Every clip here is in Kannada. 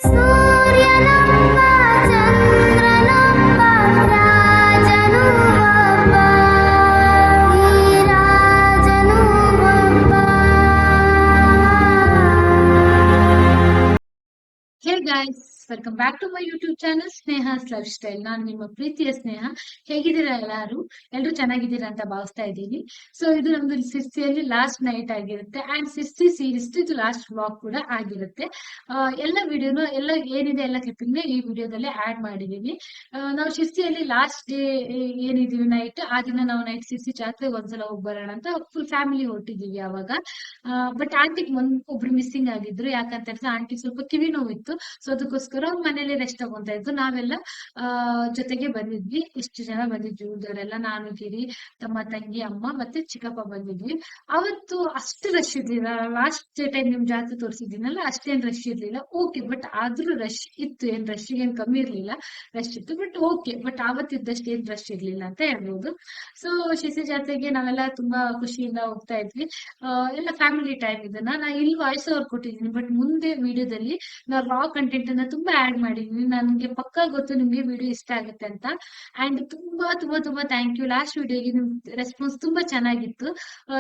ಸೂರ್ಯನೊಬ್ಬ ಚಂದ್ರನೊಬ್ಬ ರಾಜನು ಒಬ್ಬ ಈ ರಾಜನು ಒಬ್ಬ. Hey guys, welcome back to my YouTube channel Sneha's life style. ನಾನು ನಿಮ್ಮ ಪ್ರೀತಿಯ ಸ್ನೇಹ. ಹೇಗಿದ್ದೀರಾ ಎಲ್ಲರೂ ಚೆನ್ನಾಗಿದ್ದೀರಾ ಅಂತ ಭಾವಿಸ್ತಾ ಇದ್ದೀನಿ. ಸೊ ಇದು ನಮ್ದು ಸಿಸ್ಟಿಯಲ್ಲಿ ಲಾಸ್ಟ್ ನೈಟ್ ಆಗಿರುತ್ತೆ ಅಂಡ್ ಸಿಸ್ಟಿ ಸೀರೀಸ್ ಇದು ಲಾಸ್ಟ್ ವ್ಲಾಗ್ ಕೂಡ ಆಗಿರುತ್ತೆ. ಎಲ್ಲ ವಿಡಿಯೋನು ಎಲ್ಲ ಏನಿದೆ ಎಲ್ಲ ಕ್ಲಿಪ್ಪಿಂಗ್ ಈ ವಿಡಿಯೋದಲ್ಲಿ ಆಡ್ ಮಾಡಿದೀನಿ. ನಾವು ಶಿಸ್ತಿಯಲ್ಲಿ ಲಾಸ್ಟ್ ಡೇ ಏನಿದೀವಿ ನೈಟ್, ಆ ದಿನ ನಾವು ನೈಟ್ ಶಿಸ್ತಿ ಜಾತ್ರೆಗೆ ಒಂದ್ಸಲ ಹೋಗಿ ಬರೋಣ ಅಂತ ಫುಲ್ ಫ್ಯಾಮಿಲಿ ಹೊರಟಿದೀವಿ ಅವಾಗ. ಬಟ್ ಆಂಟಿಗೆ ಒಬ್ರು ಮಿಸ್ಸಿಂಗ್ ಆಗಿದ್ರು. ಯಾಕಂತ ಹೇಳಿದ್ರೆ ಆಂಟಿ ಸ್ವಲ್ಪ ಕಿವಿ ನೋವಿತ್ತು. ಸೊ ಅದಕ್ಕೋಸ್ಕರ ಮನೇಲಿ ರೆಸ್ಟ್ ತಗೊಂತಾ ಇದ್ದು. ನಾವೆಲ್ಲ ಜೊತೆಗೆ ಬಂದಿದ್ವಿ. ಇಷ್ಟು ಜನ ಬಂದಿದ್ವಿ ಉಳಿದವರೆಲ್ಲ, ನಾನು, ಗಿರಿ, ತಮ್ಮ, ತಂಗಿ, ಅಮ್ಮ ಮತ್ತೆ ಚಿಕ್ಕಪ್ಪ ಬಂದಿದ್ವಿ. ಅವತ್ತು ಅಷ್ಟು ರಶ್ ಇರ್ಲಿಲ್ಲ. ಲಾಸ್ಟ್ ಟೈಮ್ ನಿಮ್ ಜಾತ್ರೆ ತೋರಿಸಿದ್ದೀನಲ್ಲ, ಅಷ್ಟೇನ್ ರಶ್ ಇರ್ಲಿಲ್ಲ. ಓಕೆ, ಬಟ್ ಆದ್ರೂ ರಶ್ ಇತ್ತು. ಏನ್ ರಶ್ ಏನ್ ಕಮ್ಮಿ ಇರ್ಲಿಲ್ಲ, ರಶ್ ಇತ್ತು. ಬಟ್ ಓಕೆ, ಬಟ್ ಅವತ್ತಿದ್ದಷ್ಟು ಏನ್ ರಶ್ ಇರ್ಲಿಲ್ಲ ಅಂತ ಹೇಳ್ಬೋದು. ಸೊ ಶಿಸಿ ಜಾತ್ರೆಗೆ ನಾವೆಲ್ಲ ತುಂಬಾ ಖುಷಿಯಿಂದ ಹೋಗ್ತಾ ಇದ್ವಿ. ಎಲ್ಲ ಫ್ಯಾಮಿಲಿ ಟೈಮ್. ಇದನ್ನ ನಾ ಇಲ್ಲಿ ವಾಯ್ಸ್ ಓವರ್ ಕೊಟ್ಟಿದ್ದೀನಿ, ಬಟ್ ಮುಂದೆ ವಿಡಿಯೋದಲ್ಲಿ ನಾ ರಾ ಕಂಟೆಂಟ್ ಅನ್ನ ತುಂಬಾ ಆಡ್ ಮಾಡಿದೀನಿ. ನನ್ಗೆ ಪಕ್ಕಾ ಗೊತ್ತು ನಿಮ್ಗೆ ವಿಡಿಯೋ ಇಷ್ಟ ಆಗುತ್ತೆ ಅಂತ. ಅಂಡ್ ತುಂಬಾ ತುಂಬಾ ತುಂಬಾ ಥ್ಯಾಂಕ್ ಯು. ಲಾಸ್ಟ್ ವಿಡಿಯೋಗೆ ನಿಮ್ ರೆಸ್ಪಾನ್ಸ್ ತುಂಬಾ ಚೆನ್ನಾಗಿತ್ತು.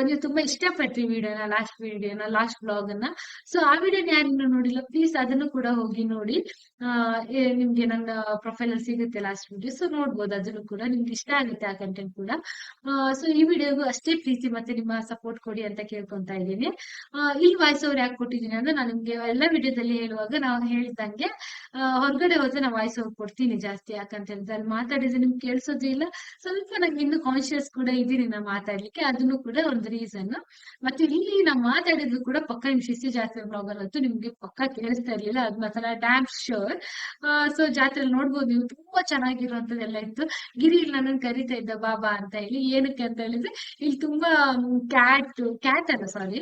ನೀವು ತುಂಬಾ ಇಷ್ಟಪಟ್ರಿ ವಿಡಿಯೋನ, ಲಾಸ್ಟ್ ಬ್ಲಾಗ್ ಅನ್ನ. ಸೊ ಆ ವಿಡಿಯೋನ ಯಾರು ನೋಡಿಲ್ಲ, ಪ್ಲೀಸ್ ಅದನ್ನು ಕೂಡ ಹೋಗಿ ನೋಡಿ. ನಿಮ್ಗೆ ನನ್ನ ಪ್ರೊಫೈಲ್ ಅಲ್ಲಿ ಸಿಗುತ್ತೆ ಲಾಸ್ಟ್ ವಿಡಿಯೋ. ಸೊ ನೋಡ್ಬೋದು, ಅದನ್ನು ಕೂಡ ನಿಮ್ಗೆ ಇಷ್ಟ ಆಗುತ್ತೆ ಆ ಕಂಟೆಂಟ್ ಕೂಡ. ಸೊ ಈ ವಿಡಿಯೋಗೂ ಅಷ್ಟೇ ಪ್ರೀತಿ ಮತ್ತೆ ನಿಮ್ಮ ಸಪೋರ್ಟ್ ಕೊಡಿ ಅಂತ ಕೇಳ್ಕೊಂತಾ ಇದ್ದೀನಿ. ಇಲ್ಲಿ ವಾಯ್ಸ್ ಓವರ್ ಯಾಕೆ ಕೊಟ್ಟಿದ್ದೀನಿ ಅಂದ್ರೆ, ನಾನು ನಿಮ್ಗೆ ಎಲ್ಲ ವಿಡಿಯೋದಲ್ಲಿ ಹೇಳುವಾಗ ನಾವು ಹೇಳಿದಂಗೆ ಹೊರಗಡೆ ಹೋದ್ರೆ ನಾವು ವಾಯ್ಸ್ ಓವರ್ ಕೊಡ್ತೀನಿ ಜಾಸ್ತಿ. ಯಾಕಂತ ಹೇಳಿದ್ರೆ ಅಲ್ಲಿ ಮಾತಾಡಿದ್ರೆ ನಿಮ್ಗೆ ಕೇಳಿಸೋದು ಇಲ್ಲ. ಸ್ವಲ್ಪ ನಂಗೆ ಇನ್ನು ಕಾನ್ಶಿಯಸ್ ಕೂಡ ಇದೀನಿ ನಾ ಮಾತಾಡ್ಲಿಕ್ಕೆ, ಅದನ್ನು ಕೂಡ ಒಂದು ರೀಸನ್. ಮತ್ತೆ ಇಲ್ಲಿ ನಾವು ಮಾತಾಡಿದ್ರು ಕೂಡ ಪಕ್ಕ ನಿಮ್ ಶಿಸ್ತಿ ಜಾತ್ರೆ ಬ್ಲಾಗ್ ಅಲ್ಲಂತೂ ನಿಮ್ಗೆ ಪಕ್ಕ ಕೇಳಿಸ್ತಾ ಇರ್ಲಿಲ್ಲ, ಅದ್ ಮಾತ್ರ ಡ್ಯಾಮ್ ಶೋರ್. ಸೊ ಜಾತ್ರೆ ನೋಡ್ಬೋದು ನೀವು, ತುಂಬಾ ಚೆನ್ನಾಗಿರುವಂತದ್ದೆಲ್ಲ ಇತ್ತು. ಗಿರಿ ಇಲ್ಲಿ ನನ್ನ ಕರಿತಾ ಇದ್ದ ಬಾಬಾ ಅಂತ ಹೇಳಿ. ಏನಕ್ಕೆ ಅಂತ ಹೇಳಿದ್ರೆ ಇಲ್ಲಿ ತುಂಬಾ ಕ್ಯಾಟ್ ಅಲ್ಲ ಸಾರಿ,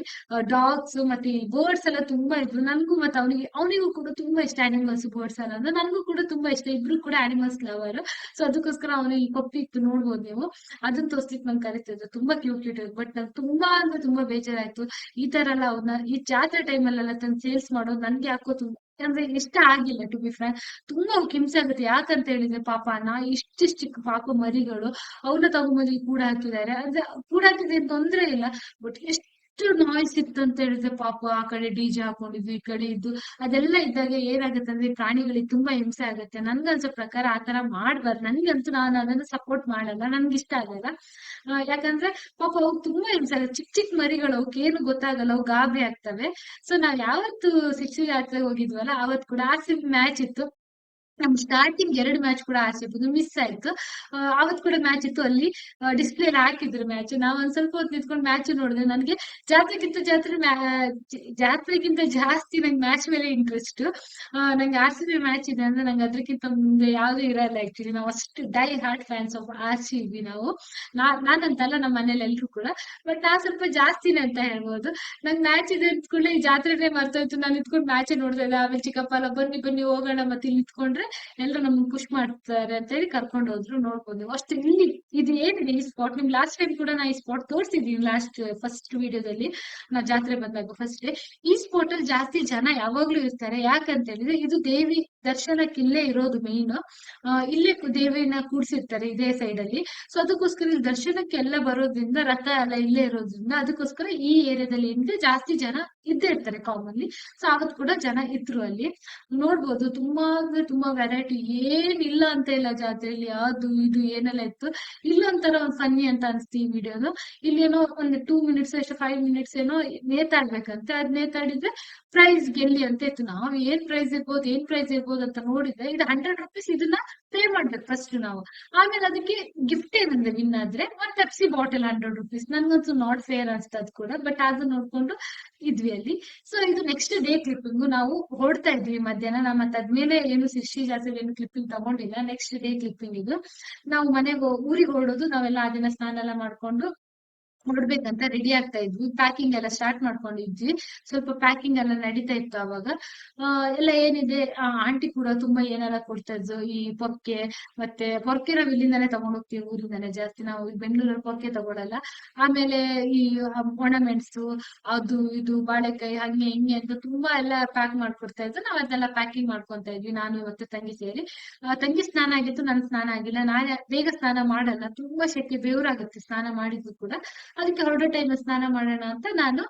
ಡಾಗ್ಸ್ ಮತ್ತೆ ಬರ್ಡ್ಸ್ ಎಲ್ಲ ತುಂಬಾ ಇದ್ರು. ನನ್ಗೂ ಮತ್ತೆ ಅವನಿಗೂ ಕೂಡ ತುಂಬಾ ಇಷ್ಟ ಅನಿಮಲ್ಸ್, ಬರ್ಡ್ಸ್ ಎಲ್ಲ ಅಂದ್ರೆ ನನ್ಗೂ ಕೂಡ ತುಂಬಾ ಇಷ್ಟ. ಇಬ್ರು ಕೂಡ ಅನಿಮಲ್ಸ್ ಲವರ್. ಸೊ ಅದಕ್ಕೋಸ್ಕರ ಅವನಿಗೆ ಪಪ್ಪಿ ಇತ್ತು, ನೋಡ್ಬೋದು ನೀವು. ಅದನ್ನ ತೋರ್ಸ್ಲಿಕ್ಕೆ ನಂಗೆ ಕರಿತಿದ್ರು. ತುಂಬಾ ಕ್ಯೂಟ್ ಇತ್ತು. ಬಟ್ ನಂಗೆ ತುಂಬಾ ಅಂದ್ರೆ ತುಂಬಾ ಬೇಜಾರಾಯ್ತು. ಈ ತರ ಎಲ್ಲ ಅವ್ರನ್ನ ಈ ಜಾತ್ರೆ ಟೈಮಲ್ಲೆಲ್ಲ ತಂದು ಸೇಲ್ಸ್ ಮಾಡೋದು ನನ್ಗೆ ಯಾಕೋ ಅಂದ್ರೆ ಇಷ್ಟ ಆಗಿಲ್ಲ. ಟು ಬಿ ಫ್ರಾಂಕ್, ತುಂಬಾ ಹಿಂಸೆ ಆಗುತ್ತೆ. ಯಾಕಂತ ಹೇಳಿದ್ರೆ ಪಾಪ ಇಷ್ಟಿಷ್ಟು ಚಿಕ್ಕ ಪಾಪ ಮರಿಗಳು ಅವ್ರನ್ನ ತಗೊಂಬಂದು ಕೂಡ ಹಾಕಿದ್ದಾರೆ. ಅಂದ್ರೆ ಕೂಡ ಹಾಕಿದ್ರೆ ತೊಂದ್ರೆ ಇಲ್ಲ, ಬಟ್ ಎಷ್ಟು ನಾಯ್ಸ್ ಇತ್ತು ಅಂತ ಹೇಳಿದ್ರೆ ಪಾಪ. ಆ ಕಡೆ ಡಿಜೆ ಹಾಕೊಂಡಿದ್ವಿ, ಈ ಕಡೆ ಇದ್ದು ಅದೆಲ್ಲ ಇದ್ದಾಗ ಏನಾಗುತ್ತೆ ಅಂದ್ರೆ ಪ್ರಾಣಿಗಳಿಗೆ ತುಂಬಾ ಹಿಂಸೆ ಆಗುತ್ತೆ. ನನ್ಗನ್ಸೋ ಪ್ರಕಾರ ಆತರ ಮಾಡ್ಬಾರ್ದು. ನನ್ಗಂತೂ ನಾನು ಅದನ್ನ ಸಪೋರ್ಟ್ ಮಾಡಲ್ಲ, ನನ್ಗೆ ಇಷ್ಟ ಆಗಲ್ಲ. ಯಾಕಂದ್ರೆ ಪಾಪ ಅವು ತುಂಬಾ ಹಿಂಸೆ ಆಗುತ್ತೆ. ಚಿಕ್ಕ ಚಿಕ್ಕ ಮರಿಗಳು, ಅವಕ್ಕೆ ಏನು ಗೊತ್ತಾಗಲ್ಲ, ಅವು ಗಾಬರಿ ಆಗ್ತವೆ. ಸೊ ನಾವ್ ಯಾವತ್ತು ಶಿಕ್ಷೆ ಜಾತ್ರೆಗೆ ಹೋಗಿದ್ವಲ್ಲ, ಅವತ್ ಕೂಡ RCB ಮ್ಯಾಚ್ ಇತ್ತು. ನಮ್ ಸ್ಟಾರ್ಟಿಂಗ್ 2 ಮ್ಯಾಚ್ ಕೂಡ RCB ಮಿಸ್ ಆಯ್ತು. ಅವತ್ ಕೂಡ ಮ್ಯಾಚ್ ಇತ್ತು. ಅಲ್ಲಿ ಡಿಸ್ಪ್ಲೇ ಹಾಕಿದ್ರು ಮ್ಯಾಚ್. ನಾವ್ ಒಂದ್ ಸ್ವಲ್ಪ ಹೊತ್ತು ನಿಂತ್ಕೊಂಡು ಮ್ಯಾಚ್ ನೋಡಿದ್ರೆ ನನಗೆ ಜಾತ್ರೆಗಿಂತ ಜಾಸ್ತಿ ನಂಗೆ ಮ್ಯಾಚ್ ಮೇಲೆ ಇಂಟ್ರೆಸ್ಟ್. ನಂಗೆ RCB ಮ್ಯಾಚ್ ಇದೆ ಅಂದ್ರೆ ನಂಗೆ ಅದಕ್ಕಿಂತ ಮುಂದೆ ಯಾವ್ದು ಇರಲ್ಲ. ಆಕ್ಚುಲಿ ನಾವು ಅಷ್ಟು die hard fans of RCB ನಾವು. ನಾನಂತಲ್ಲ, ನಮ್ಮ ಮನೇಲಿ ಎಲ್ರು ಕೂಡ. ಬಟ್ ನಾ ಸ್ವಲ್ಪ ಜಾಸ್ತಿನೇ ಅಂತ ಹೇಳ್ಬೋದು. ನಂಗೆ ಮ್ಯಾಚ್ ಇದೆ ಅಂದ್ಕೊಳ್ಳಿ, ಈ ಜಾತ್ರೆನೇ ಮರ್ತೋಯ್ತು. ನಾನು ನಿಂತ್ಕೊಂಡು ಮ್ಯಾಚ್ ನೋಡ್ತಾ ಇದ್ದೆ. ಆಮೇಲೆ ಚಿಕ್ಕಪ್ಪ ಎಲ್ಲ ಬನ್ನಿ ಬನ್ನಿ ಹೋಗೋಣ, ಮತ್ತೆ ಇಲ್ಲಿ ನಿಂತ್ಕೊಂಡ್ರೆ ಎಲ್ಲರೂ ನಮ್ಗೆ ಖುಷಿ ಮಾಡ್ತಾರೆ ಅಂತ ಹೇಳಿ ಕರ್ಕೊಂಡು ಹೋದ್ರು. ನೋಡ್ಬೋದು ನೀವು. ಅಷ್ಟು ಇಲ್ಲಿ ಇದು ಏನಿದೆ ಈ ಸ್ಪಾಟ್, ನಿಮ್ ಲಾಸ್ಟ್ ಟೈಮ್ ಕೂಡ ನಾ ಈ ಸ್ಪಾಟ್ ತೋರಿಸಿದೀನಿ. ಫಸ್ಟ್ ವಿಡಿಯೋದಲ್ಲಿ ನಾ ಜಾತ್ರೆ ಬಂದಾಗ ಫಸ್ಟ್ ಡೇ ಈ ಸ್ಪಾಟ್ ಅಲ್ಲಿ ಜಾಸ್ತಿ ಜನ ಯಾವಾಗ್ಲೂ ಇರ್ತಾರೆ. ಯಾಕಂತ ಹೇಳಿದ್ರೆ ಇದು ದೇವಿ ದರ್ಶನಕ್ಕೆ ಇಲ್ಲೇ ಇರೋದು ಮೇನ್. ಇಲ್ಲೇ ದೇವಿನ ಕೂಡ್ಸಿರ್ತಾರೆ ಇದೇ ಸೈಡ್ ಅಲ್ಲಿ. ಸೊ ಅದಕ್ಕೋಸ್ಕರ ಇಲ್ಲಿ ದರ್ಶನಕ್ಕೆ ಎಲ್ಲ ಬರೋದ್ರಿಂದ, ರಥ ಎಲ್ಲ ಇಲ್ಲೇ ಇರೋದ್ರಿಂದ ಅದಕ್ಕೋಸ್ಕರ ಈ ಏರಿಯಾದಲ್ಲಿ ಏನಿದೆ ಜಾಸ್ತಿ ಜನ ಇದ್ದೇ ಇರ್ತಾರೆ ಕಾಮನ್ಲಿ. ಸೊ ಅವತ್ತು ಕೂಡ ಜನ ಇದ್ರು ಅಲ್ಲಿ. ನೋಡ್ಬೋದು ತುಂಬಾ ಅಂದ್ರೆ ತುಂಬಾ ವೆರೈಟಿ. ಏನಿಲ್ಲ ಅಂತ ಇಲ್ಲ ಜಾತ್ರೆಯಲ್ಲಿ, ಅದು ಇದು ಏನೆಲ್ಲ ಇತ್ತು. ಇಲ್ಲೊಂಥರ ಒಂದು ಫನ್ನಿ ಅಂತ ಅನ್ಸ್ತು ಈ ವಿಡಿಯೋನು. ಇಲ್ಲಿ ಏನೋ ಒಂದು 2 ಮಿನಿಟ್ಸ್ ಎಷ್ಟು 5 ಮಿನಿಟ್ಸ್ ಏನೋ ನೇತಾಡ್ಬೇಕಂತೆ. ಅದ್ ನೇತಾಡಿದ್ರೆ ಪ್ರೈಸ್ ಗೆಲ್ಲಿ ಅಂತ ಇತ್ತು. ನಾವ್ ಏನ್ ಪ್ರೈಸ್ ಇರ್ಬೋದು ಅಂತ ನೋಡಿದ್ರೆ, ಇದು 100 rupees. ಇದನ್ನ ಪೇ ಮಾಡ್ಬೇಕು ಫಸ್ಟ್ ನಾವು. ಆಮೇಲೆ ಅದಕ್ಕೆ ಗಿಫ್ಟ್ ಏನಂದ್ರೆ ವಿನ್ ಆದ್ರೆ ಒಂದ್ ಪೆಪ್ಸಿ ಬಾಟಲ್ 100 rupees. ನನ್ಗಂತೂ ನಾಟ್ ಫೇರ್ ಅನ್ಸ್ತದ್ ಕೂಡ. ಬಟ್ ಅದು ನೋಡ್ಕೊಂಡು ಇದ್ವಿ ಅಲ್ಲಿ. ಸೊ ಇದು ನೆಕ್ಸ್ಟ್ ಡೇ ಕ್ಲಿಪ್ಪಿಂಗು. ನಾವು ಹೊರಡ್ತಾ ಇದ್ವಿ ಮಧ್ಯಾಹ್ನ. ನಾ ಮತ್ತೆ ಅದ್ಮೇಲೆ ಏನು ಶಿರ್ಷಿ ಜಾಸ್ತಿ ಏನು ಕ್ಲಿಪ್ಪಿಂಗ್ ತಗೊಂಡಿಲ್ಲ. ನೆಕ್ಸ್ಟ್ ಡೇ ಕ್ಲಿಪ್ಪಿಂಗ್ ಇದು. ನಾವು ಊರಿಗೆ ಹೊರಡೋದು. ನಾವೆಲ್ಲ ಆ ದಿನ ಸ್ನಾನ ಎಲ್ಲ ಮಾಡ್ಕೊಂಡು ಹೊರಡ್ಬೇಕಂತ ರೆಡಿ ಆಗ್ತಾ ಇದ್ವಿ. ಪ್ಯಾಕಿಂಗ್ ಎಲ್ಲ ಸ್ಟಾರ್ಟ್ ಮಾಡ್ಕೊಂಡಿದ್ವಿ. ಸ್ವಲ್ಪ ಪ್ಯಾಕಿಂಗ್ ಎಲ್ಲ ನಡೀತಾ ಇತ್ತು ಅವಾಗ. ಎಲ್ಲ ಏನಿದೆ ಆಂಟಿ ಕೂಡ ತುಂಬಾ ಏನೆಲ್ಲ ಕೊಡ್ತಾ ಇದ್ರು, ಈ ಪೊರ್ಕೆ ಮತ್ತೆ ಪೊರ್ಕೆ ನಾವ್ ಇಲ್ಲಿಂದಾನೆ ತಗೊಂಡ್ ಹೋಗ್ತೀವಿ, ಊರಿಂದಾನೆ ಜಾಸ್ತಿ. ನಾವು ಬೆಂಗಳೂರಲ್ಲಿ ಪೊರ್ಕೆ ತಗೊಳಲ್ಲ. ಆಮೇಲೆ ಈ ಒಣಮೆಣಸು, ಅದು ಇದು ಬಾಳೆಕಾಯಿ, ಹಂಗೆ ಹಿಂಗೆ ಅಂತ ತುಂಬಾ ಎಲ್ಲ ಪ್ಯಾಕ್ ಮಾಡ್ಕೊಡ್ತಾ ಇದ್ರು. ನಾವ್ ಅದನ್ನೆಲ್ಲ ಪ್ಯಾಕಿಂಗ್ ಮಾಡ್ಕೊಂತ ಇದ್ವಿ, ನಾನು ಇವತ್ತು ತಂಗಿ ಸೇರಿ. ತಂಗಿ ಸ್ನಾನ ಆಗಿತ್ತು, ನನ್ ಸ್ನಾನ ಆಗಿಲ್ಲ. ನಾನೇ ಬೇಗ ಸ್ನಾನ ಮಾಡಲ್ಲ, ತುಂಬಾ ಶೆಕೆ, ಬೆವರಾಗುತ್ತೆ ಸ್ನಾನ ಮಾಡಿದ್ರು ಕೂಡ. ಅದಕ್ಕೆ ಹೊರಡೋ ಟೈಮ್ ಸ್ನಾನ ಮಾಡೋಣ ಅಂತ ನಾನು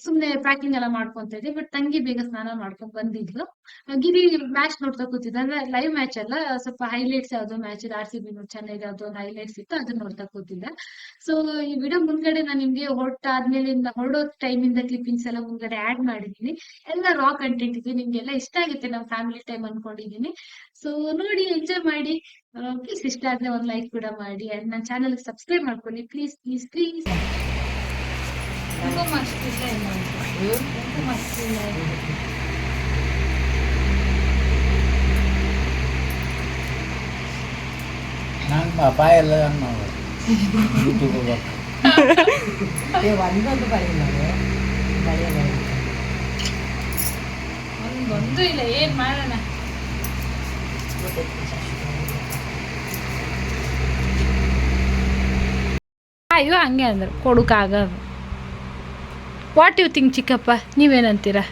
ಸುಮ್ನೆ ಪ್ಯಾಕಿಂಗ್ ಎಲ್ಲ ಮಾಡ್ಕೊಂತ ಇದ್ದೆ. ಬಟ್ ತಂಗಿ ಬೇಗ ಸ್ನಾನ ಮಾಡ್ಕೊಂಡ್ ಬಂದಿದ್ಲು. ಗಿರಿ ಮ್ಯಾಚ್ ನೋಡ್ತಾ ಕೂತಿದ್ದೆ. ಅಂದ್ರೆ ಲೈವ್ ಮ್ಯಾಚ್ ಅಲ್ಲ, ಸ್ವಲ್ಪ ಹೈಲೈಟ್ಸ್ ಯಾವ್ದೋ ಮ್ಯಾಚ್ ಇದೆ, RCB ಚೆನ್ನೈ ಯಾವ್ದೋ ಒಂದು ಹೈಲೈಟ್ಸ್ ಇತ್ತು, ಅದನ್ನ ನೋಡ್ತಾ ಕೂತಿದ್ದೆ. ಸೊ ಈ ವಿಡಿಯೋ ಮುಂದ್ಗಡೆ ನಾನು ನಿಮ್ಗೆ ಹೊರಡೋ ಟೈಮ್ ಇಂದ ಕ್ಲಿಪ್ಪಿಂಗ್ಸ್ ಎಲ್ಲ ಮುಂದ್ಗಡೆ ಆಡ್ ಮಾಡಿದೀನಿ. ಎಲ್ಲ ರಾ ಕಂಟೆಂಟ್ ಇದೆ, ನಿಮ್ಗೆಲ್ಲ ಇಷ್ಟ ಆಗುತ್ತೆ ನಮ್ಮ ಫ್ಯಾಮಿಲಿ ಟೈಮ್ ಅನ್ಕೊಂಡಿದೀನಿ. ಸೊ ನೋಡಿ, ಎಂಜಾಯ್ ಮಾಡಿ. ಪ್ಲೀಸ್ ಇಷ್ಟ ಆದ್ರೆ ಒಂದು ಲೈಕ್ ಕೂಡ ಮಾಡಿ, ಅಂಡ್ ನನ್ನ ಚಾನಲ್ ಸಬ್ಸ್ಕ್ರೈಬ್ ಮಾಡ್ಕೊಳ್ಳಿ ಪ್ಲೀಸ್ ಪ್ಲೀಸ್ ಪ್ಲೀಸ್. ನಾನು ಬಾಯೆಲ್ಲ ಯೂಟ್ಯೂಬ್ ಒಂದೊಂದು ಇಲ್ಲ, ಏನ್ ಮಾಡೋಣ. ಅಯ್ಯೋ ಹಂಗೆ ಅಂದ್ರೆ ಕೊಡುಕಾಗದು. ವಾಟ್ ಯು ಥಿಂಕ್ ಚಿಕ್ಕಪ್ಪ, ನೀವೇನಂತೀರಾ?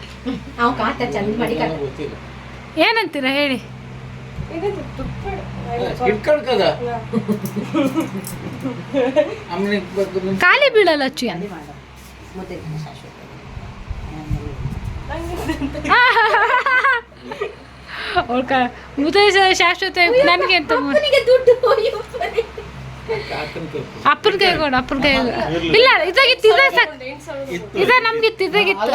ಏನಂತೀರಾ ಹೇಳಿ. ಖಾಲಿ ಬೀಳಲ್ಲ ಅಚ್ಚು. ಮುದ್ದೆ ಶಾಶ್ವತ ನನಗೆ ಅಂತ ಅಪ್ಪನ ಕೈ ಕೊಡು, ಅಪ್ಪನ ಕೈ. ಇಲ್ಲ ಇದಾಗಿತ್ತು, ಇದೇ ಸಾಕು, ಇದೇ ನಮ್ಗಿತ್ತು, ಇದಾಗಿತ್ತು.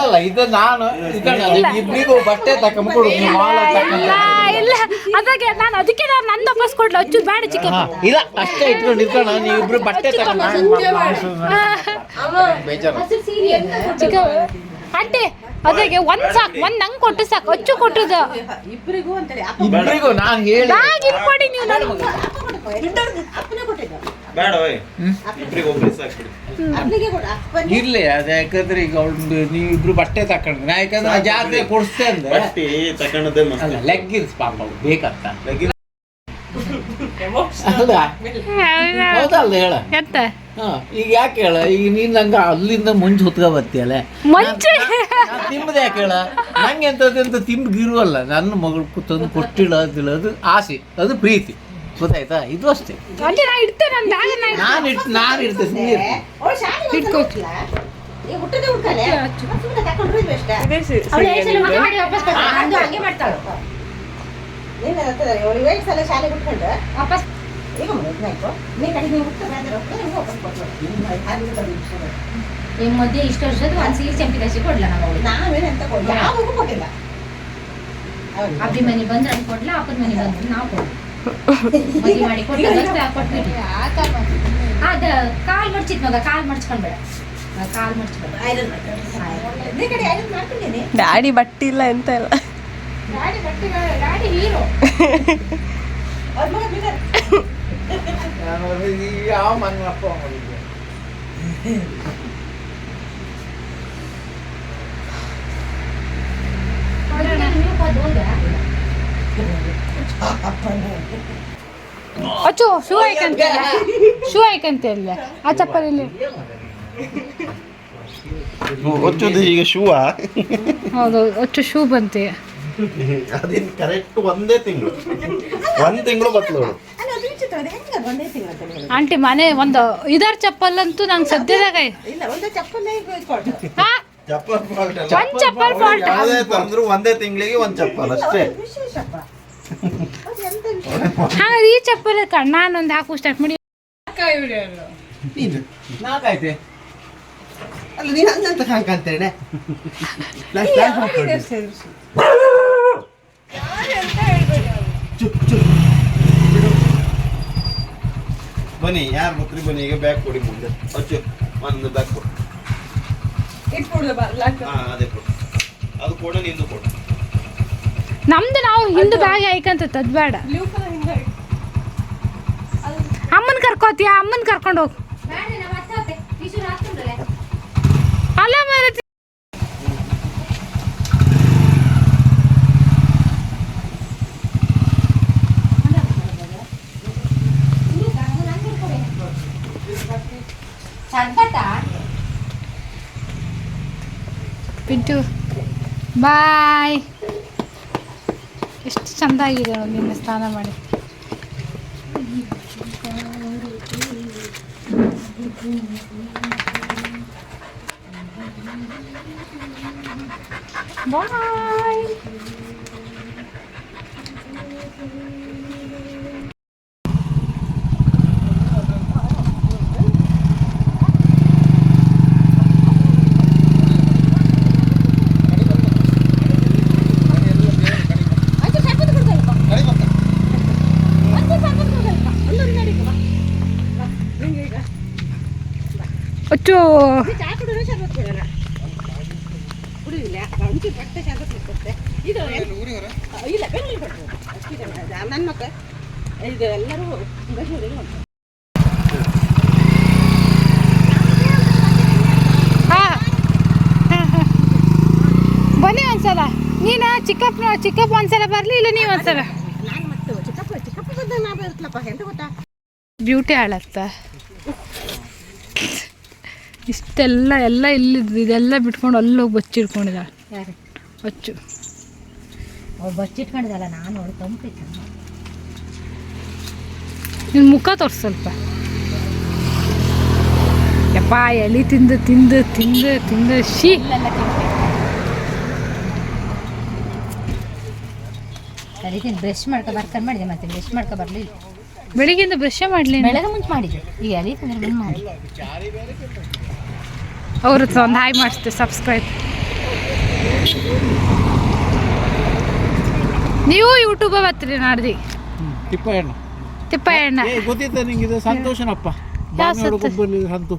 ಇಲ್ಲ ಅದಾಗೆ ನಾನು ಅದಕ್ಕೆ ನಂದು ವಾಪಸ್ ಕೊಡ್ಲ. ಅಚ್ಚು ಬೇಡ ಚಿಕ್ಕಪ್ಪ, ಇಲ್ಲ ಅಷ್ಟೇ ಇಟ್ಕೊಂಡು ಇಟ್ಕೊಂಡು ನೀವು ಇಬ್ರು ಬಟ್ಟೆ ಚಿಕ್ಕ ಆಂಟಿ ಅದಾಗೆ ಒಂದ್ ಸಾಕು, ಒಂದ್ ನಂಗೆ ಕೊಟ್ಟು ಸಾಕು. ಅಚ್ಚು ಕೊಟ್ಟದ್ದು ಇಬ್ರಿಗೂ ನಾನು ಹೇಳಿ ಕೊಡಿ ನೀವು. ಇರ್ಲಿ ಅದ, ಯಾಕಂದ್ರೆ ಈಗ ನೀವು ಇಬ್ರು ಬಟ್ಟೆ ತಕೊಂಡ್ರೆ, ಯಾಕಂದ್ರೆ ಜಾತ್ರೆ ಕೊಡ್ಸ್ತೇ ಅಂದ್ರೆ ಲೆಗ್ ಇರ್ಸ್ ಪಾಪ ಬೇಕಂತ. ಹೌದಲ್ಲ ಹೇಳ. ಈಗ ಯಾಕೆ ಹೇಳ, ಈಗ ನೀನ್ ನಂಗೆ ಅಲ್ಲಿಂದ ಮುಂಚೆ ಹೊತ್ಕೊ ಬರ್ತೀಯಲ್ಲ, ತಿಂಬದ ಯಾಕೆ ಹೇಳ? ನಂಗೆ ಎಂತ ತಿಂಬ್ಗಿರುವಲ್ಲ, ನನ್ನ ಮಗಳು ತಂದು ಕೊಟ್ಟಿಡೋದಿಲ್ಲ, ಅದು ಆಸೆ, ಅದು ಪ್ರೀತಿ, ಗೊತ್ತಾಯ್ತಾ? ಇದು ಅಷ್ಟೇ. ನಾನು ಇರ್ತೇನೆ. ಈ ಮಧ್ಯೆ ಇಷ್ಟು ವರ್ಷದ ಒಂದ್ ಸೀರೆ ಚಂಪಿದಾಸಿ ಕೊಡ್ಲ ನಾವು ಕೊಟ್ಟಿಲ್ಲ. ಅಬ್ಬಿ ಮನೆ ಬಂದ್ರೆ ಅಲ್ಲಿ ಕೊಡ್ಲ, ಅಪ್ಪನ ಮನೆ ಬಂದ್ರೆ ನಾವು ಕೊಡ್ಲ. ಮದುವೆ ಮಾಡಿ ಕೊಟ್ಬಿಟ್ಟು ಅದ ಕಾಲ್ ಮಡ್ಚಿತ್ ಮಗ, ಕಾಲ್ ಮಡ್ಚ್ಕೊಂಡ್ಬೇಡ, ಕಾಲ್ ಮಡ್ಚ್ಬೇಡ. ಡ್ಯಾಡಿ ಬಟ್ಟೆ ಇಲ್ಲ ಎಂತ ಇಲ್ಲ. ಡ್ಯಾಡಿ ಬಟ್ಟೆ, ಡ್ಯಾಡಿ ಹೀರೋ. ಯಾವ ಮಣ್ಣಪ್ಪ ಅಚ್ಚು ಶೂ ಐಕಂತ, ಶೂ ಐಕಂತ ಇಲ್ಲ ಆ ಚಪ್ಪಲಿ. ಒಚ್ಚೋದು ಈಗ ಶೂವಾ? ಹೌದು, ಅಚ್ಚು ಶೂ ಬಂತೆ. ಅದೇನು ಕರೆಕ್ಟ್ ಒಂದೇ ತಿಂಗಳು ಬತ್ಲೋಳು ಆಂಟಿ. ಮನೆ ಒಂದು ಇದರ್ ಚಪ್ಪಲ್ ಅಂತೂ ನಂಗೆ ಸದ್ಯದಾಗ ತಂದ್ರು ಒಂದೇ ತಿಂಗಳಿಗೆ ಒಂದ್ ಚಪ್ಪಲ್ ಅಷ್ಟೇ. ಹಾಗಾದ್ರೆ ಈ ಚಪ್ಪಲ್ ನಾನೊಂದು ಹಾಕು ಸ್ಟಾರ್ಟ್ ಮಾಡಿ. ನಾಲ್ಕೈತೆ ಅಲ್ಲ, ನೀನು ಹಂಗಂತ ಕಾಣ್ಕಂತೇನೆ. ಬನ್ನಿ, ಯಾರು ಗೊತ್ತ್ರಿ? ಬನ್ನಿ, ಈಗ ಬ್ಯಾಗ್ ಕೊಡಿ ಮುಂದೆ. ಅಚ್ಚು ಒಂದು ಬ್ಯಾಗ್ ಕೊಡು. ಅದೇ ಕೊಡು, ಅದು ಕೊಡು, ನಿಂದು ಕೊಡು. ನಮ್ದು ನಾವು ಹಿಂದೆ ಬ್ಯಾಗ್ ಹಾಯ್ಕಂತ ಅದ್ ಬೇಡ. ಅಮ್ಮನ್ ಕರ್ಕೋತೀಯ? ಅಮ್ಮನ್ ಕರ್ಕೊಂಡು ಹೋಗು. ಮಾರತಿ. ಪಿಂಟು ಬಾಯ್. ಎಷ್ಟು ಚಂದ ಆಗಿದೆ ನಿನ್ನೆ ಸ್ನಾನ ಮಾಡಿ. ಬಾಯ್. ಅಚ್ಚೋ ಬನ್ನಿ ಒಂದ್ಸಲ. ನೀನು ಚಿಕ್ಕಪ್ಪ ಒಂದ್ಸಲ ಬರ್ಲಿ, ಇಲ್ಲ ನೀವು ಒಂದ್ಸಲ. ಬ್ಯೂಟಿ ಹಾಳತ್ತ ಇಷ್ಟೆಲ್ಲ ಎಲ್ಲ ಇಲ್ಲಿದ್ದು ಇದೆಲ್ಲ ಬಿಟ್ಕೊಂಡು ಅಲ್ಲಿ ಹೋಗಿ ಬಚ್ಚಿಡ್ಕೊಂಡಿದ್ದ. ಯಾರು ಬಚ್ಚು ಅವ್ರು ಬಚ್ಚಿಟ್ಕೊಂಡಿದ್ದಲ್ಲ, ನಾನು ಅವಳು ತಂಪಿತ್ತು. ನಿನ್ನ ಮುಖ ತೋರ್ಸು ಸ್ವಲ್ಪ. ಯಪ್ಪ ಎಲಿ ತಿಂದು ತಿಂದು ತಿಂದು ತಿಂದು ಶೀ. ಕಲಿತೀನಿ, ಬ್ರಷ್ ಮಾಡ್ಕೊ ಬರ್ಕೊಂಡು ಮಾಡಿದೆ, ಮತ್ತೆ ಬ್ರಷ್ ಮಾಡ್ಕೊ ಬರಲಿಲ್ಲ. ಬೆಳಿಗ್ಗೆಯಿಂದ ಬ್ರಷ್ ಮಾಡಲಿ. ಬೆಳಗ್ಗೆ ಮುಂಚೆ ಮಾಡಿದ್ದೆ, ಈಗ ಎಲ್ಲಿ ತಿಂದ್ರೆ ಮುಂದೆ ಮಾಡಿ. ಅವ್ರ ಹತ್ರ ಒಂದು ಹಾಯ್ ಮಾಡಿಸ್ತೆ, ಸಬ್ಸ್ಕ್ರೈಬ್. ನೀವು ಯೂಟ್ಯೂಬ್ ಬರ್ತೀರಿ ನಾಡ್ದಿ. ತಿಪ್ಪಯ್ಯಣ್ಣ ಗೊತ್ತಿತ್ತ ನಿಂಗೆ? ಸಂತೋಷನಪ್ಪ ಅಂತೂ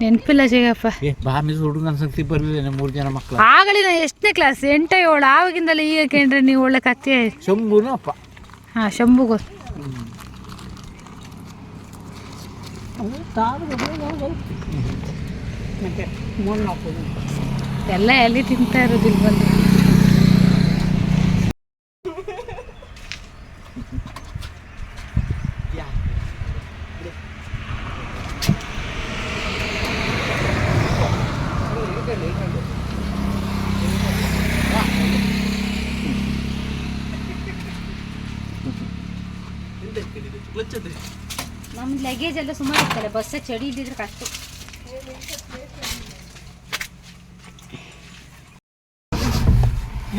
ನೆನಪಿಲ್ಲ ಸಿಗಪ್ಪ. ಬಾಮಿ ಹುಡುಗನ ಸಂಗತಿ ಬರ್ಲಿಲ್ಲ. 3 ಜನ ಮಕ್ಕಳು ಆಗಲಿ. ನಾ ಎಷ್ಟನೇ ಕ್ಲಾಸ್? 8, 7 ಆವಾಗಿಂದಲೇ ಈಗ ಕೇಂದ್ರ ನೀವು ಒಳ್ಳೆ ಕತ್ತೆ. ಶಂಭುನ ಅಪ್ಪ. ಹಾಂ, ಶಂಭು ಗೊತ್ತು. ಎಲ್ಲ ಎಲ್ಲಿ ತಿಂತಾ ಇರೋದು ಇಲ್ಲಿ ಬಂದು. ನಮ್ಮ ಲಗೇಜ್ ಎಲ್ಲ ಸುಮಾರು ಇರ್ತಲ್ಲ, ಬಸ್ಸ ಚಳಿ ಇದ್ದಿದ್ರೆ ಕಷ್ಟ.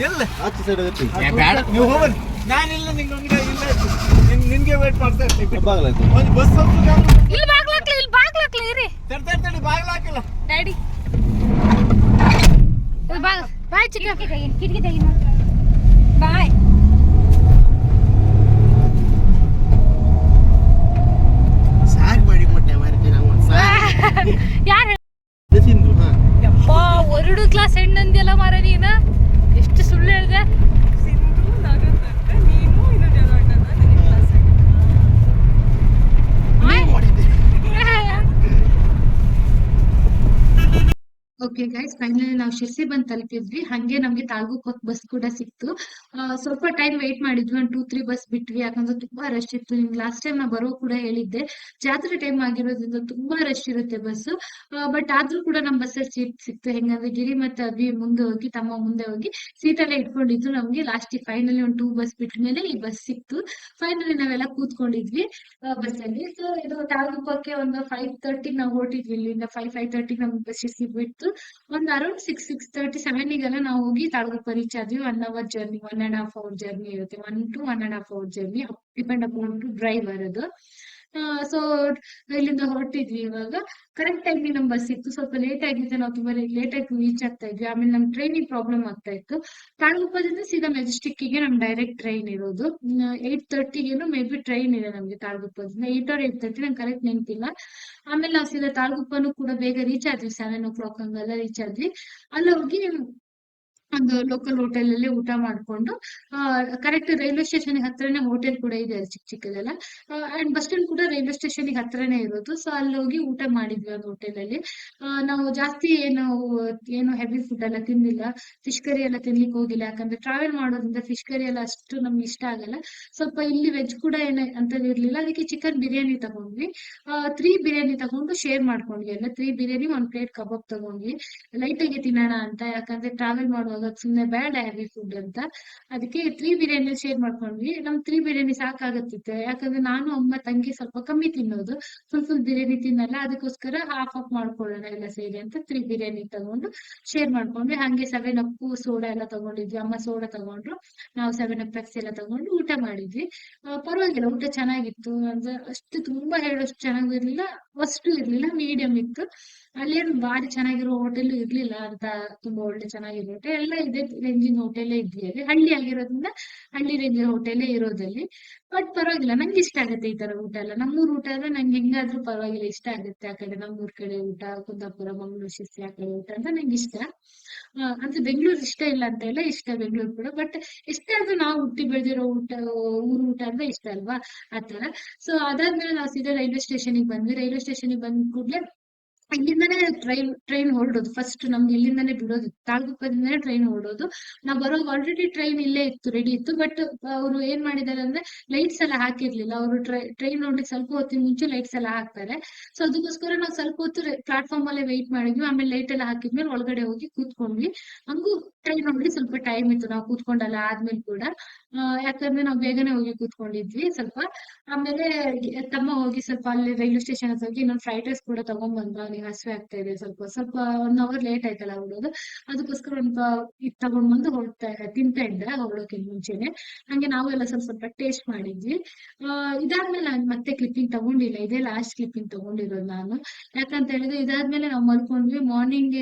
ಎಲ್ಲ ಆಚೆ ಸೈಡ್ ಬೇಡ, ನೀವು ಹೋಗ್ಬನ್ನಿ. ನಾನಿಲ್ಲ, ನಿನ್ಗೆ ವೇಟ್ ಮಾಡ್ತಾ ಇರ್ತೀನಿ. ಬಾಗ್ಲಾಯ್ತು. ಒಂದು ಬಸ್ ಇಲ್ಲಿ ಬಾಗ್ಲಾಕ್ಲಿ, ಇಲ್ಲಿ ಬಾಗ್ಲಾಕ್ಲಿ ಇರಿ. ತಡಿ ಬಾಗಿಲು ಹಾಕಿಲ್ಲ ಡ್ಯಾಡಿ. ಬಾಯ್ ಚಿಕ್ಕ. ಕಿಟಕಿ ತೆಗಿ ಬಾಯ್. ಸಾಕು ಮಾಡಿ ಕೊಟ್ಟೆ ಮಾರ್ತೀನಿ ಯಾರು? ಸಿಂಧು. ಹಾಂ, ಯಪ್ಪ 2 ಕ್ಲಾಸ್ ಹೆಣ್ಣಂದಿಯಲ್ಲ ಮಾರ ನೀನು. ಎಷ್ಟು ಸುಳ್ಳು ಹೇಳಿದೆ. ಓಕೆ ಗೈಸ್, ಫೈನಲಿ ನಾವು ಶಿರ್ಸಿ ಬಂದು ತಲುಪಿದ್ವಿ. ಹಂಗೆ ನಮ್ಗೆ ತಾಳ್ಗುಪ್ಪಕ್ಕೆ ಬಸ್ ಕೂಡ ಸಿಕ್ತು. ಸ್ವಲ್ಪ ಟೈಮ್ ವೇಟ್ ಮಾಡಿದ್ವಿ, 1, 2, 3 ಬಸ್ ಬಿಟ್ವಿ. ಯಾಕಂದ್ರೆ ತುಂಬಾ ರಶ್ ಇತ್ತು. ನಿಮ್ಗೆ ಲಾಸ್ಟ್ ಟೈಮ್ ನಾ ಬರೋ ಕೂಡ ಹೇಳಿದ್ದೆ, ಜಾತ್ರೆ ಟೈಮ್ ಆಗಿರೋದ್ರಿಂದ ತುಂಬಾ ರಶ್ ಇರುತ್ತೆ ಬಸ್. ಬಟ್ ಆದ್ರೂ ಕೂಡ ನಮ್ ಬಸ್ಸಲ್ಲಿ ಸೀಟ್ ಸಿಕ್ತು. ಹೆಂಗಂದ್ರೆ ಗಿರಿ ಮತ್ತೆ ಅಭಿ ಮುಂದೆ ಹೋಗಿ, ತಮ್ಮ ಮುಂದೆ ಹೋಗಿ ಸೀಟಲ್ಲೇ ಇಟ್ಕೊಂಡಿದ್ರು. ನಮ್ಗೆ ಲಾಸ್ಟ್ ಫೈನಲಿ 1, 2 ಬಸ್ ಬಿಟ್ಟ ಮೇಲೆ ಈ ಬಸ್ ಸಿಕ್ತು. ಫೈನಲಿ ನಾವೆಲ್ಲ ಕೂತ್ಕೊಂಡಿದ್ವಿ ಬಸ್ಸಲ್ಲಿ. ಸೊ ಇದು ತಾಳ್ಗುಪ್ಪಕ್ಕೆ ಒಂದು 5:30 ನಾವು ಹೊರಟಿದ್ವಿ ಇಲ್ಲಿಂದ. 5:30 ನಮ್ಗೆ ಬಸ್ ಸಿಗ್ಬಿಟ್ಟು ಒಂದು ಅರೌಂಡ್ 6:30, 7 ನಾವು ಹೋಗಿ ತಾಳ್ಗುಪ್ಪ ರೀಚ್ ಆದ್ವಿ. 1 ಅವರ್ ಜರ್ನಿ, 1.5 ಅವರ್ ಜರ್ನಿ ಇರುತ್ತೆ. 1 to 1.5 hour journey, depend upon to driver ಅದು. ಸೊ ಇಲ್ಲಿಂದ ಹೊರಟಿದ್ವಿ. ಇವಾಗ ಕರೆಕ್ಟ್ ಟೈಮಿಗೆ ನಮ್ ಬಸ್ ಇತ್ತು. ಸ್ವಲ್ಪ ಲೇಟ್ ಆಗಿತ್ತು, ನಾವು ತುಂಬಾ ಲೇಟ್ ಆಗಿ ರೀಚ್ ಆಗ್ತಾ ಇದ್ವಿ. ಆಮೇಲೆ ನಮ್ ಟ್ರೈನಿಗೆ ಪ್ರಾಬ್ಲಮ್ ಆಗ್ತಾ ಇತ್ತು. ತಾಳ್ಗುಪ್ಪದಿಂದ ಸೀದಾ ಮೆಜೆಸ್ಟಿಕ್ಕಿಗೆ ನಮ್ ಡೈರೆಕ್ಟ್ ಟ್ರೈನ್ ಇರೋದು. 8:30 ಮೇ ಬಿ ಟ್ರೈನ್ ಇದೆ ನಮ್ಗೆ ತಾಳ್ಗುಪ್ಪದಿಂದ. 8 or 8:30 ನಂಗೆ ಕರೆಕ್ಟ್ ನೆನಪಿಲ್ಲ. ಆಮೇಲೆ ನಾವು ಸೀದಾ ತಾಳ್ಗುಪ್ಪನು ಕೂಡ ಬೇಗ ರೀಚ್ ಆದ್ವಿ. 7 o'clock ಹಂಗೆಲ್ಲ ರೀಚ್ ಆದ್ವಿ. ಅಲ್ಲಿ ಹೋಗಿ ಒಂದು ಲೋಕಲ್ ಹೋಟೆಲ್ ಅಲ್ಲಿ ಊಟ ಮಾಡ್ಕೊಂಡು ಕರೆಕ್ಟ್ ರೈಲ್ವೆ ಸ್ಟೇಷನ್ ಹತ್ರನೇ ಹೋಟೆಲ್ ಕೂಡ ಇದೆ ಅಲ್ಲಿ ಚಿಕ್ಕ ಚಿಕ್ಕದೆಲ್ಲ. ಅಂಡ್ ಬಸ್ ಸ್ಟ್ಯಾಂಡ್ ಕೂಡ ರೈಲ್ವೆ ಸ್ಟೇಷನ್ ಹತ್ರನೇ ಇರೋದು. ಸೊ ಅಲ್ಲಿ ಹೋಗಿ ಊಟ ಮಾಡಿದ್ವಿ ಒಂದು ಹೋಟೆಲ್ ಅಲ್ಲಿ. ನಾವು ಜಾಸ್ತಿ ಏನು ಹೆವಿ ಫುಡ್ ಎಲ್ಲ ತಿಂದಿಲ್ಲ, ಫಿಶ್ ಕರಿ ಎಲ್ಲ ತಿನ್ಲಿಕ್ಕೆ ಹೋಗಿಲ್ಲ. ಯಾಕಂದ್ರೆ ಟ್ರಾವೆಲ್ ಮಾಡೋದ್ರಿಂದ ಫಿಶ್ ಕರಿ ಎಲ್ಲ ಅಷ್ಟು ನಮ್ಗೆ ಇಷ್ಟ ಆಗಲ್ಲ. ಸ್ವಲ್ಪ ಇಲ್ಲಿ ವೆಜ್ ಕೂಡ ಏನು ಅಂತ ಇರ್ಲಿಲ್ಲ, ಅದಕ್ಕೆ ಚಿಕನ್ ಬಿರಿಯಾನಿ ತಗೊಂಡ್ವಿ. 3 ಬಿರಿಯಾನಿ ತಗೊಂಡು ಶೇರ್ ಮಾಡ್ಕೊಂಡ್ವಿ ಎಲ್ಲ. 3 ಬಿರಿಯಾನಿ 1 ಪ್ಲೇಟ್ ಕಬಾಬ್ ತಗೊಂಡ್ವಿ ಲೈಟ್ ಆಗಿ ತಿನ್ನೋಣ ಅಂತ. ಯಾಕಂದ್ರೆ ಟ್ರಾವೆಲ್ ಮಾಡುವಾಗ ಸುಮ್ನೆ ಬೇಡ ಹೆವಿ ಫುಡ್ ಅಂತ. ಅದಕ್ಕೆ 3 ಬಿರಿಯಾನಿ ಶೇರ್ ಮಾಡ್ಕೊಂಡ್ವಿ. 3 ಬಿರಿಯಾನಿ ಸಾಕಾಗತ್ತಿತ್ತು, ಯಾಕಂದ್ರೆ ನಾನು ಅಮ್ಮ ತಂಗಿ ಸ್ವಲ್ಪ ಕಮ್ಮಿ ತಿನ್ನೋದು, ಫುಲ್ ಬಿರಿಯಾನಿ ತಿನ್ನಲ್ಲ. ಅದಕ್ಕೋಸ್ಕರ ಹಾಫ್ ಆಫ್ ಮಾಡ್ಕೊಳ್ಳೋಣ ಎಲ್ಲ ಸೇರಿ ಅಂತ 3 ಬಿರಿಯಾನಿ ತಗೊಂಡು ಶೇರ್ ಮಾಡ್ಕೊಂಡ್ವಿ. ಹಂಗೆ 7 ಅಪ್ ಸೋಡಾ ಎಲ್ಲ ತಗೊಂಡಿದ್ವಿ. ಅಮ್ಮ ಸೋಡಾ ತಗೊಂಡ್ರು, ನಾವು 7 ಅಪ್ ಪೆಪ್ಸಿ ಎಲ್ಲ ತಗೊಂಡು ಊಟ ಮಾಡಿದ್ವಿ. ಪರವಾಗಿಲ್ಲ, ಊಟ ಚೆನ್ನಾಗಿತ್ತು. ಅಂದ್ರೆ ಅಷ್ಟು ತುಂಬಾ ಹೇಳೋಷ್ಟು ಚೆನ್ನಾಗೂ ಇರ್ಲಿಲ್ಲ, ಅಷ್ಟು ಇರ್ಲಿಲ್ಲ, ಮೀಡಿಯಂ ಇತ್ತು. ಅಲ್ಲೇನು ಭಾರಿ ಚೆನ್ನಾಗಿರೋ ಹೋಟೆಲ್ ಇರ್ಲಿಲ್ಲ ಅಂತ, ತುಂಬಾ ಒಳ್ಳೆ ಚೆನ್ನಾಗಿರೋ ಹೋಟೆಲ್ ಎಲ್ಲ ಇದೆ, ರೇಂಜಿನ ಹೋಟೆಲ್ ಇದ್ವಿ ಅಲ್ಲಿ. ಹಳ್ಳಿ ಆಗಿರೋದ್ರಿಂದ ಹಳ್ಳಿ ರೇಂಜಿನ ಹೋಟೆಲ್ ಇರೋದಲ್ಲಿ. ಬಟ್ ಪರವಾಗಿಲ್ಲ, ನಂಗೆ ಇಷ್ಟ ಆಗುತ್ತೆ ಈ ತರ ಊಟ ಎಲ್ಲ. ನಮ್ಮೂರ್ ಊಟ ಅಂದ್ರೆ ನಂಗೆ ಹೆಂಗಾದ್ರೂ ಪರವಾಗಿಲ್ಲ, ಇಷ್ಟ ಆಗುತ್ತೆ. ಆ ಕಡೆ ನಮ್ಮೂರ್ ಕಡೆ ಊಟ, ಕುಂದಾಪುರ, ಮಂಗಳೂರು, ಶಿರ್ಸಿ ಆ ಕಡೆ ಊಟ ಅಂತ ನಂಗೆ ಇಷ್ಟ. ಅಂದ್ರೆ ಬೆಂಗಳೂರು ಇಷ್ಟ ಇಲ್ಲ ಅಂತ ಇಲ್ಲ, ಇಷ್ಟ ಬೆಂಗಳೂರು ಕೂಡ. ಬಟ್ ಇಷ್ಟ ಆದ್ರೂ ನಾವು ಹುಟ್ಟಿ ಬೆಳೆದಿರೋ ಊಟ, ಊರ್ ಊಟ ಅಂದ್ರೆ ಇಷ್ಟ ಅಲ್ವಾ, ಆತರ. ಸೊ ಅದಾದ್ಮೇಲೆ ನಾವು ಸೀದಾ ರೈಲ್ವೆ ಸ್ಟೇಷನ್ಗೆ ಬಂದ್ವಿ. ರೈಲ್ವೆ ಸ್ಟೇಷನ್ಗೆ ಬಂದ ಕೂಡಲೇ ಇಲ್ಲಿಂದಾನೇ ಟ್ರೈನ್ ಹೊರಡೋದು. ಫಸ್ಟ್ ನಮ್ಗೆ ಇಲ್ಲಿಂದಾನೇ ಬಿಡೋದು, ತಾಳಗುಪ್ಪದಿಂದಾನೇ ಟ್ರೈನ್ ಹೊರಡೋದು. ನಾವು ಬರೋವಾಗ ಆಲ್ರೆಡಿ ಟ್ರೈನ್ ಇಲ್ಲೇ ಇತ್ತು, ರೆಡಿ ಇತ್ತು. ಬಟ್ ಅವರು ಏನ್ ಮಾಡಿದಾರೆ ಅಂದ್ರೆ ಲೈಟ್ಸ್ ಎಲ್ಲ ಹಾಕಿರ್ಲಿಲ್ಲ. ಅವರು ಟ್ರೈನ್ ನೋಡ್ಲಿಕ್ಕೆ ಸ್ವಲ್ಪ ಹೊತ್ತಿನ ಮುಂಚೆ ಲೈಟ್ಸ್ ಎಲ್ಲ ಹಾಕ್ತಾರೆ. ಸೊ ಅದಕ್ಕೋಸ್ಕರ ನಾವು ಸ್ವಲ್ಪ ಹೊತ್ತು ಪ್ಲಾಟ್ಫಾರ್ಮ್ ಅಲ್ಲೇ ವೆಯ್ಟ್ ಮಾಡಿದ್ವಿ. ಆಮೇಲೆ ಲೈಟ್ ಎಲ್ಲ ಹಾಕಿದ್ಮೇಲೆ ಒಳಗಡೆ ಹೋಗಿ ಕೂತ್ಕೊಂಡ್ವಿ. ಹಂಗೂ ಟ್ರೈನ್ ನೋಡಿ ಸ್ವಲ್ಪ ಟೈಮ್ ಇತ್ತು, ನಾವು ಕೂತ್ಕೊಂಡಲ್ಲ ಆದ್ಮೇಲೆ ಕೂಡ. ಯಾಕಂದ್ರೆ ನಾವು ಬೇಗನೆ ಹೋಗಿ ಕೂತ್ಕೊಂಡಿದ್ವಿ ಸ್ವಲ್ಪ. ಆಮೇಲೆ ತಮ್ಮ ಹೋಗಿ ಸ್ವಲ್ಪ ಅಲ್ಲಿ ರೈಲ್ವೆ ಸ್ಟೇಷನ್ ಹತ್ರ ಹೋಗಿ ಇನ್ನೊಂದು ಫ್ರೈಡ್ ರೈಸ್ ಕೂಡ ತಗೊಂಡ್ ಬಂದ. ಅವ್ನಿಗೆ ಹಸಿವೆ ಆಗ್ತಾ ಇದೆ, ಸ್ವಲ್ಪ 1 ಅವರ್ ಲೇಟ್ ಆಯ್ತಲ್ಲ ಹೊರಡೋದು, ಅದಕ್ಕೋಸ್ಕರ ಇದು ತಗೊಂಡ್ ಬಂದು ತಿಂತಾ ಇದ್ದ ಹೊರಡೋಕ್ಕಿಂತ ಮುಂಚೆನೆ. ಹಂಗೆ ನಾವು ಎಲ್ಲ ಸ್ವಲ್ಪ ಟೇಸ್ಟ್ ಮಾಡಿದ್ವಿ. ಇದಾದ್ಮೇಲೆ ನಾನು ಮತ್ತೆ ಕ್ಲಿಪ್ಪಿಂಗ್ ತಗೊಂಡಿಲ್ಲ, ಇದೇ ಲಾಸ್ಟ್ ಕ್ಲಿಪ್ಪಿಂಗ್ ತಗೊಂಡಿರೋದು ನಾನು. ಯಾಕಂತ ಹೇಳಿದ್ರೆ ಇದಾದ್ಮೇಲೆ ನಾವು ಮಲ್ಕೊಂಡ್ವಿ. ಮಾರ್ನಿಂಗ್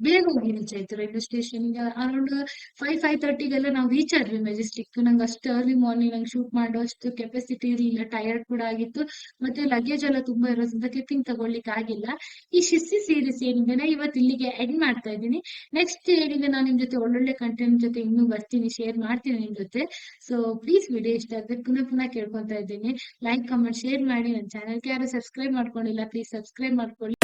ಬೇಗ ಹೋಗಿ ರೀಚ್ ಆಯ್ತು ರೈಲ್ವೆ ಸ್ಟೇಷನ್ಗೆ. ಅರೌಂಡ್ 5:30 ನಾವು ರೀಚ್ ಆದ್ವಿ ಮೆಜೆಸ್ಟಿಕ್. ನಂಗೆ ಅಷ್ಟು ಅರ್ಲಿ ಮಾರ್ನಿಂಗ್ ನಂಗೆ ಶೂಟ್ ಮಾಡೋ ಅಷ್ಟು ಕೆಪಾಸಿಟಿ ಇರಲಿಲ್ಲ, ಟಯರ್ಡ್ ಕೂಡ ಆಗಿತ್ತು. ಮತ್ತೆ ಲಗೇಜ್ ಎಲ್ಲ ತುಂಬಾ ಇರೋದ್ರಿಂದ ಕ್ಲಿಪ್ಪಿಂಗ್ ತಗೊಳ್ಲಿಕ್ಕೆ ಆಗಿಲ್ಲ. ಈ ಶಿಸ್ಸಿ ಸೀರೀಸ್ ಏನಿದೆ ಇವತ್ತು ಇಲ್ಲಿಗೆ ಎಂಡ್ ಮಾಡ್ತಾ ಇದ್ದೀನಿ. ನೆಕ್ಸ್ಟ್ ಏನಿದೆ ನಾನು ನಿಮ್ ಜೊತೆ ಒಳ್ಳೊಳ್ಳೆ ಕಂಟೆಂಟ್ ಜೊತೆ ಇನ್ನೂ ಬರ್ತೀನಿ, ಶೇರ್ ಮಾಡ್ತೀನಿ ನಿಮ್ ಜೊತೆ. ಸೊ ಪ್ಲೀಸ್ ವಿಡಿಯೋ ಇಷ್ಟ ಆದ್ರೆ ಪುನಃ ಕೇಳ್ಕೊಂತಾ ಇದ್ದೀನಿ, ಲೈಕ್, ಕಮೆಂಟ್, ಶೇರ್ ಮಾಡಿ. ನನ್ನ ಚಾನಲ್ಗೆ ಯಾರು ಸಬ್ಸ್ಕ್ರೈಬ್ ಮಾಡ್ಕೊಂಡಿಲ್ಲ, ಪ್ಲೀಸ್ ಸಬ್ಸ್ಕ್ರೈಬ್ ಮಾಡ್ಕೊಳ್ಳಿ.